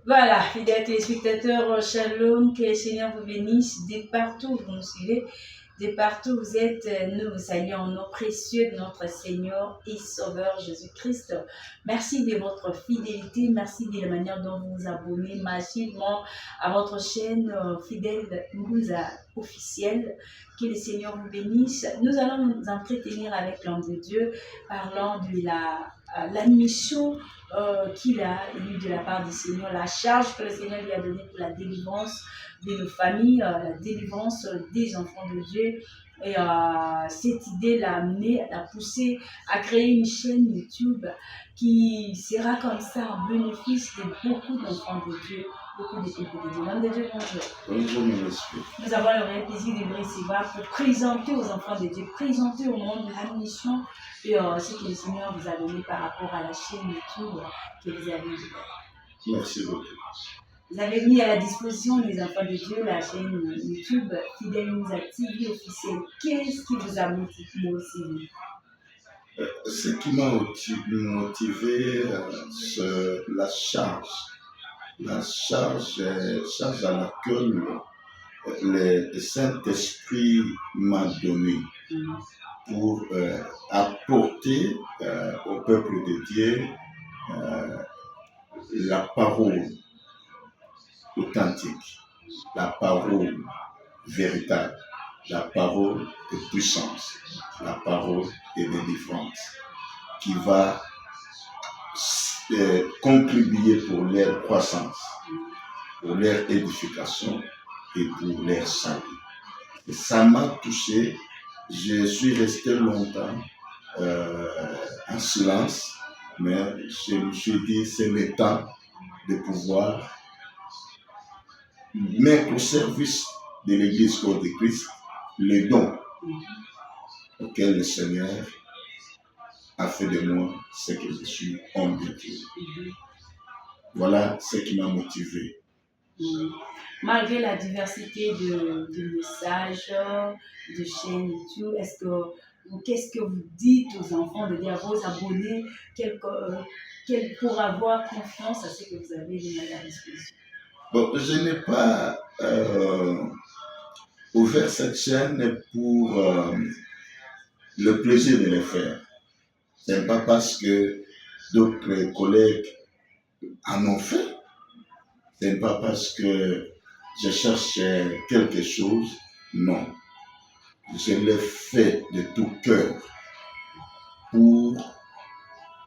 Voilà, fidèles téléspectateurs, shalom, que le Seigneur vous bénisse de partout où vous nous suivez, de partout où vous êtes. Nous vous saluons au nom précieux de notre Seigneur et Sauveur Jésus-Christ. Merci de votre fidélité, merci de la manière dont vous vous abonnez massivement à votre chaîne fidèle Ngouza officielle. Que le Seigneur vous bénisse. Nous allons nous entretenir avec l'homme de Dieu, parlant de la mission qu'il a eu de la part du Seigneur, la charge que le Seigneur lui a donnée pour la délivrance de nos familles, la délivrance des enfants de Dieu. Et cette idée l'a amené, l'a poussé à créer une chaîne YouTube qui sera comme ça en bénéfice de beaucoup d'enfants de Dieu, beaucoup de peuples de Dieu. L'homme de Dieu, bonjour. Bonjour, monsieur. Nous avons le vrai plaisir de vous recevoir pour présenter aux enfants de Dieu, présenter au monde la mission et ce que le Seigneur vous a donné par rapport à la chaîne YouTube que vous avez ouverte. Merci beaucoup. Vous avez mis à la disposition des enfants de Dieu la chaîne YouTube Fidèle Ngouza TV officielle. Qu'est-ce qui vous a motivé? Ce qui m'a motivé, c'est la charge. La charge à laquelle le Saint-Esprit m'a donné pour apporter au peuple de Dieu la parole authentique, la parole véritable, la parole de puissance, la parole de délivrance, qui va contribuer pour leur croissance, pour leur édification et pour leur salut. Et ça m'a touché. Je suis resté longtemps en silence, mais je me suis dit c'est le temps de pouvoir mettre au service de l'Église corps de Christ les dons auxquels le Seigneur a fait de moi ce que je suis, homme de Dieu. Voilà ce qui m'a motivé. Malgré la diversité de messages, de chaînes YouTube, qu'est-ce que vous dites aux enfants, de dire à vos abonnés, pour avoir confiance à ce que vous avez mis à la disposition? Bon, je n'ai pas ouvert cette chaîne pour le plaisir de le faire. Ce n'est pas parce que d'autres collègues en ont fait. Ce n'est pas parce que je cherche quelque chose. Non. Je l'ai fait de tout cœur pour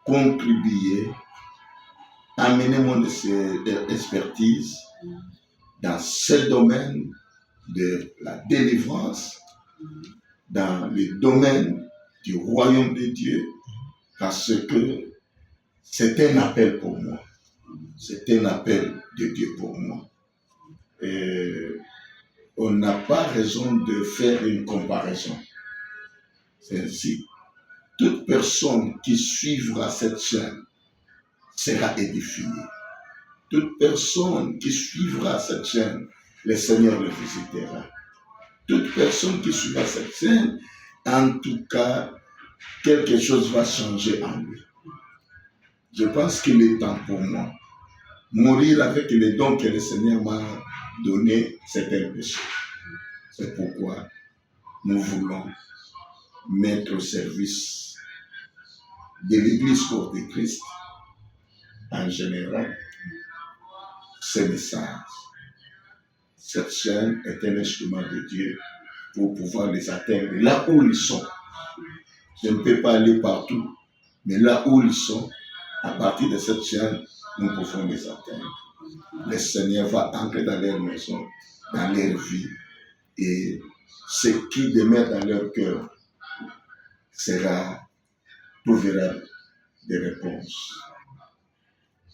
contribuer, amener mon expertise dans ce domaine de la délivrance, dans le domaine du royaume de Dieu, parce que c'est un appel pour moi. C'est un appel de Dieu pour moi. Et on n'a pas raison de faire une comparaison. C'est ainsi. Toute personne qui suivra cette chaîne sera édifiée. Toute personne qui suivra cette chaîne, le Seigneur le visitera. Toute personne qui suivra cette chaîne, en tout cas, quelque chose va changer en lui. Je pense qu'il est temps pour moi. Mourir avec les dons que le Seigneur m'a donnés, c'est un péché. C'est pourquoi nous voulons mettre au service de l'Église corps de Christ en général ces messages. Cette chaîne est un instrument de Dieu pour pouvoir les atteindre là où ils sont. Je ne peux pas aller partout, mais là où ils sont, à partir de cette chaîne, nous pouvons les atteindre. Le Seigneur va entrer dans leur maison, dans leur vie, et ce qui demeure dans leur cœur trouvera des réponses.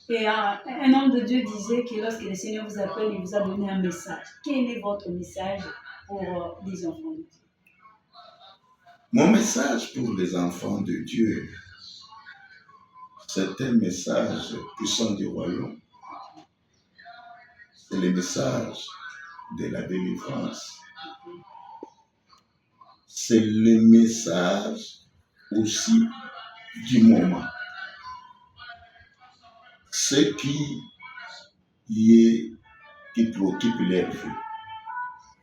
Et un homme de Dieu disait que lorsque le Seigneur vous appelle, il vous a donné un message. Quel est votre message pour les enfants de Dieu? Mon message pour les enfants de Dieu, c'est un message puissant du royaume. C'est le message de la délivrance. C'est le message aussi du moment. Ce qui qui préoccupe leur vie,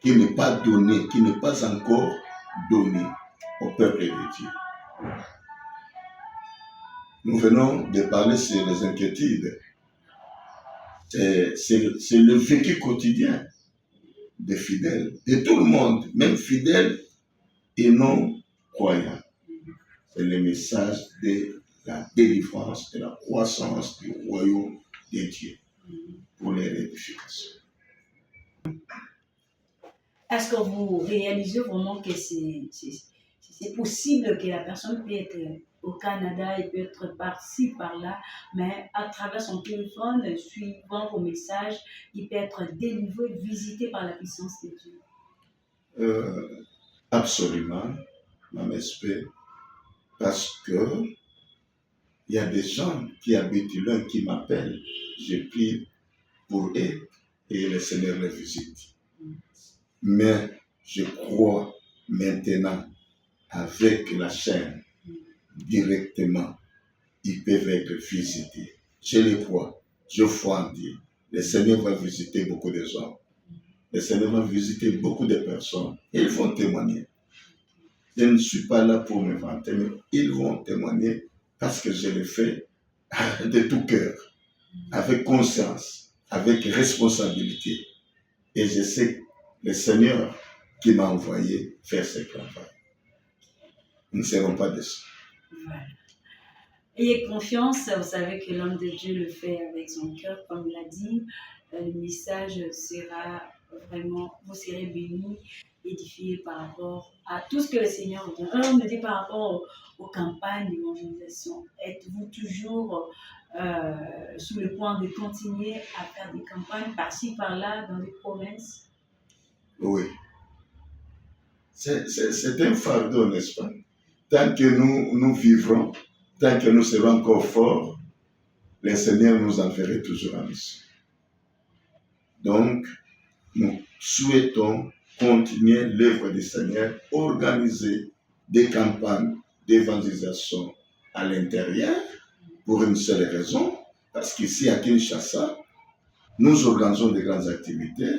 qui n'est pas donné, qui n'est pas encore donné au peuple de Dieu. Nous venons de parler sur les inquiétudes. C'est le vécu quotidien des fidèles, de tout le monde, même fidèles et non croyants. C'est le message de la délivrance, de la croissance du royaume de Dieu pour les réédifications. Est-ce que vous réalisez vraiment que c'est possible que la personne peut être au Canada, il peut être par-ci, par-là, mais à travers son téléphone, suivant vos messages, il peut être délivré, visité par la puissance de Dieu? Absolument, Mme Espé, parce que il y a des gens qui habitent là, qui m'appellent, je prie pour eux et le Seigneur les visite. Mais je crois maintenant, avec la chaîne, directement, ils peuvent être visités. Je les crois, je crois en Dieu. Le Seigneur va visiter beaucoup de gens. Le Seigneur va visiter beaucoup de personnes. Et ils vont témoigner. Je ne suis pas là pour me vanter, mais ils vont témoigner parce que je le fais de tout cœur, avec conscience, avec responsabilité. Et je sais que le Seigneur qui m'a envoyé faire ce travail. Nous ne serons pas déçus. Voilà. Ayez confiance, vous savez que l'homme de Dieu le fait avec son cœur, comme il l'a dit. Le message sera vraiment, vous serez bénis, édifiés par rapport à tout ce que le Seigneur vous donne. Alors, on me dit par rapport aux campagnes d'évangélisation, êtes-vous toujours sur le point de continuer à faire des campagnes par-ci, par-là, dans les provinces? Oui. C'est un fardeau, n'est-ce pas? Tant que nous vivrons, tant que nous serons encore forts, le Seigneur nous enverra toujours en mission. Donc, nous souhaitons continuer l'œuvre du Seigneur, organiser des campagnes d'évangélisation à l'intérieur pour une seule raison, parce qu'ici à Kinshasa, nous organisons de grandes activités.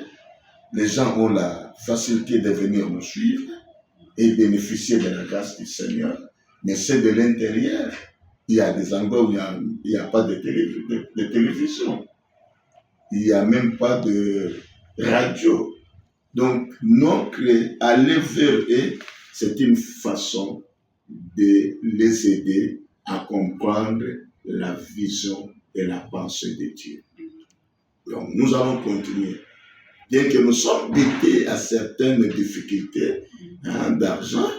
Les gens ont la facilité de venir nous suivre et bénéficier de la grâce du Seigneur. Mais c'est de l'intérieur. Il y a des endroits où il n'y a pas de télévision. Il n'y a même pas de radio. Donc, aller vers eux, c'est une façon de les aider à comprendre la vision et la pensée de Dieu. Donc, nous allons continuer. Bien que nous sommes guettés à certaines difficultés d'argent,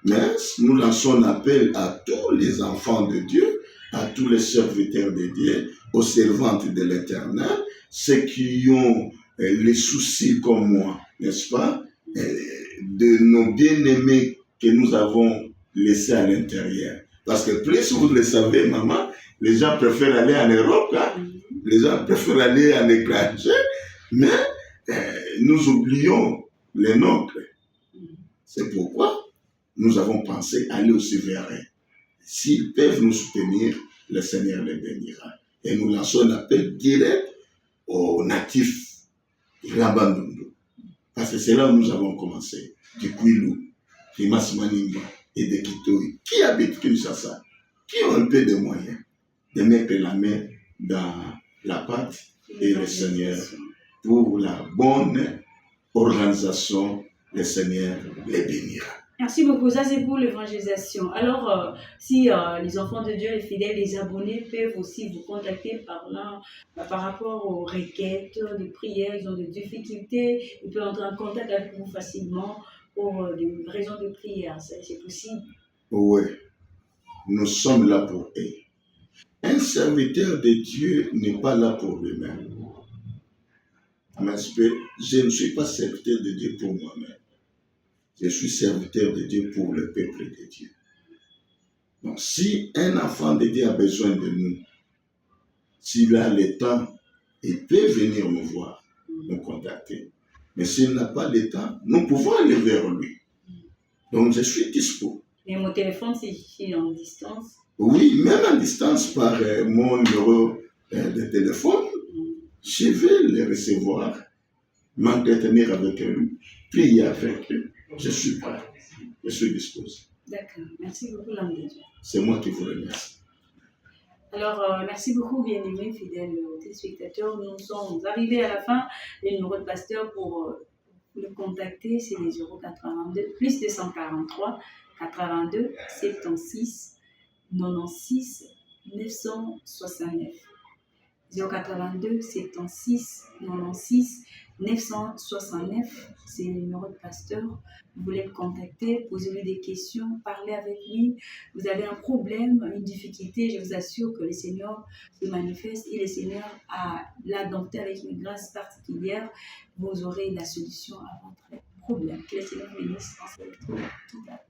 mais nous lançons un appel à tous les enfants de Dieu, à tous les serviteurs de Dieu, aux servantes de l'Éternel, ceux qui ont les soucis comme moi, n'est-ce pas, de nos bien-aimés que nous avons laissés à l'intérieur. Parce que plus vous le savez, maman, les gens préfèrent aller en Europe, les gens préfèrent aller en étranger, mais nous oublions les nôtres. C'est pourquoi nous avons pensé aller aussi vers eux. S'ils peuvent nous soutenir, le Seigneur les bénira. Et nous lançons un appel direct aux natifs Rabandundu. Parce que c'est là où nous avons commencé. Du Kwilu, du Masmanimba et de Kitoi, qui habitent Kinshasa, qui ont un peu de moyens de mettre la main dans la pâte et le Seigneur, pour la bonne organisation, le Seigneur les bénira. Merci beaucoup. Ça, c'est pour l'évangélisation. Alors, si les enfants de Dieu, les fidèles, les abonnés peuvent aussi vous contacter par rapport aux requêtes, les prières, ils ont des difficultés, ils peuvent entrer en contact avec vous facilement pour des raisons de prière. C'est possible? Oui, nous sommes là pour eux. Un serviteur de Dieu n'est pas là pour lui-même. Mais je ne suis pas serviteur de Dieu pour moi-même. Je suis serviteur de Dieu pour le peuple de Dieu. Donc, si un enfant de Dieu a besoin de nous, s'il a le temps, il peut venir me voir, me contacter. Mais s'il n'a pas le temps, nous pouvons aller vers lui. Donc, je suis dispo. Et mon téléphone, c'est en distance? Oui, même en distance par mon numéro de téléphone. je vais les recevoir, m'entretenir avec eux, prier avec eux. Je suis prêt, je suis disposé. D'accord, merci beaucoup l'homme de Dieu. C'est moi qui vous remercie. Alors, merci beaucoup, bien-aimés, fidèles téléspectateurs. Nous sommes arrivés à la fin. Le numéro de pasteur pour le contacter, c'est les 082 plus 243 82 76 96 969. 082 76 96 969, c'est le numéro de pasteur. Vous voulez le contacter, posez-lui des questions, parlez avec lui. Vous avez un problème, une difficulté, je vous assure que le Seigneur se manifeste et le Seigneur l'a dompté avec une grâce particulière. Vous aurez la solution à votre problème. Que le Seigneur vous bénisse. On se retrouve tout à l'heure.